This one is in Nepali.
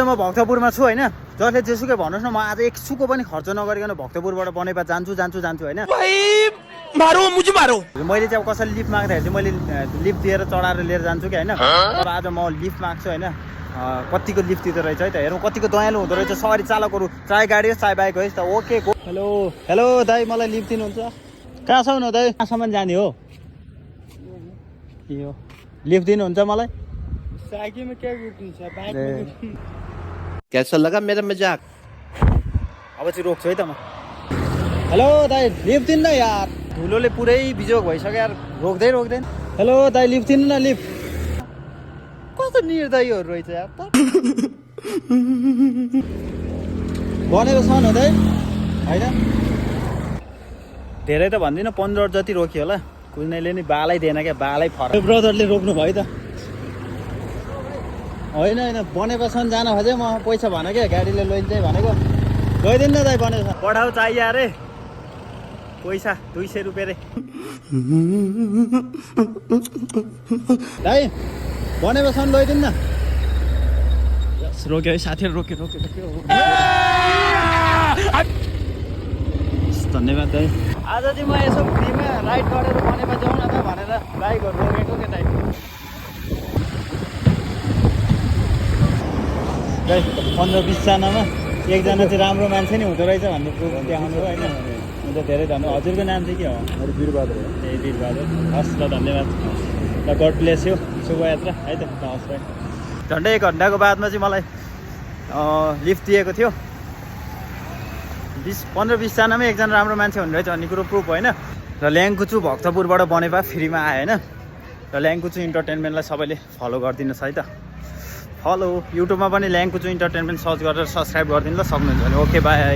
म भक्तपुरमा छु होइन, जसले जेसुकै भन्नुहोस् न, म आज एक सुको पनि खर्च नगरिकन भक्तपुरबाट बनेपा जान्छु होइन। मैले चाहिँ अब कसैले लिफ्ट माग्दाखेरि चाहिँ मैले लिफ्ट दिएर चढाएर लिएर जान्छु कि होइन। तर आज म लिफ्ट माग्छु होइन। कतिको लिफ्ट दिँदो रहेछ है त, हेरौँ कतिको दयालु हुँदो रहेछ सवारी चालकहरू, चाहे गाडी होस् चाहे बाइक होस् त। ओके हेलो हेलो दाइ, मलाई लिफ्ट दिनुहुन्छ? कहाँसम्म हो दाइ? कहाँसम्म जाने हो? यो लिफ्ट दिनुहुन्छ मलाई? कैसा लगा मेरा मजाक? अब चाहिँ रोक्छु है त म। हेलो दाइ, लिफ्ट दिनु न यार, धुलोले पुरै बिजोग भइसक्यो यार, रोक्दैन। हेलो दाइ, लिफ्ट दिनु न, लिफ्ट। कस्तो निर्दयीहरू रहेछ यार त। बनेको छ न दाइ होइन, धेरै त भन्दिनँ, 15 जति रोक्यो होला। कुनैले नि बालै दिएन क्या, बालै फरक। ब्रदरले रोक्नु भयो त होइन, बनेपासम्म जान खोजेँ म, पैसा भने क्या गाडीले लैजाउँ भनेको। गइदिनु न दाइ, बनेको पठाउ चाहियो अरे, पैसा 200 रुपियाँ रे दाइ, बनेपासम्म लैदिनु न। रोक्यो है साथीहरू, रोक्यो। धन्यवाद दाइ। आज चाहिँ म यसो फ्रीमा राइड गरेर बनेपा जाउँ न त भनेर बाइकहरू रोकेको के दाइ। 15-20 जनामा एकजना चाहिँ राम्रो मान्छे नि हुँदो रहेछ भन्ने प्रुफ देखाउनु होइन। हुन्छ, धेरै धन्यवाद। हजुरको नाम चाहिँ के हो? वीरबहादुर। ए वीरबहादुर, हस् ल, धन्यवाद ल, गड ब्लेस यु, शुभयात्रा है त। हस् भाइ। झन्डै 1 घन्टाको बादमा चाहिँ मलाई लिफ्ट दिएको थियो। 15-20 जनामा एकजना राम्रो मान्छे हुने रहेछ भन्ने कुरो प्रुफ होइन। र ल्याङकुचु भक्तपुरबाट बनेपा फ्रीमा आयो होइन। र ल्याङकुचु इन्टरटेनमेन्टलाई सबैले फलो गरिदिनुहोस् है त। फलो युट्युबमा पनि ल्याङकुचु इन्टरटेनमेन्ट सर्च गरेर सब्सक्राइब गरिदिनु ल, सक्नुहुन्छ भने। Okay by.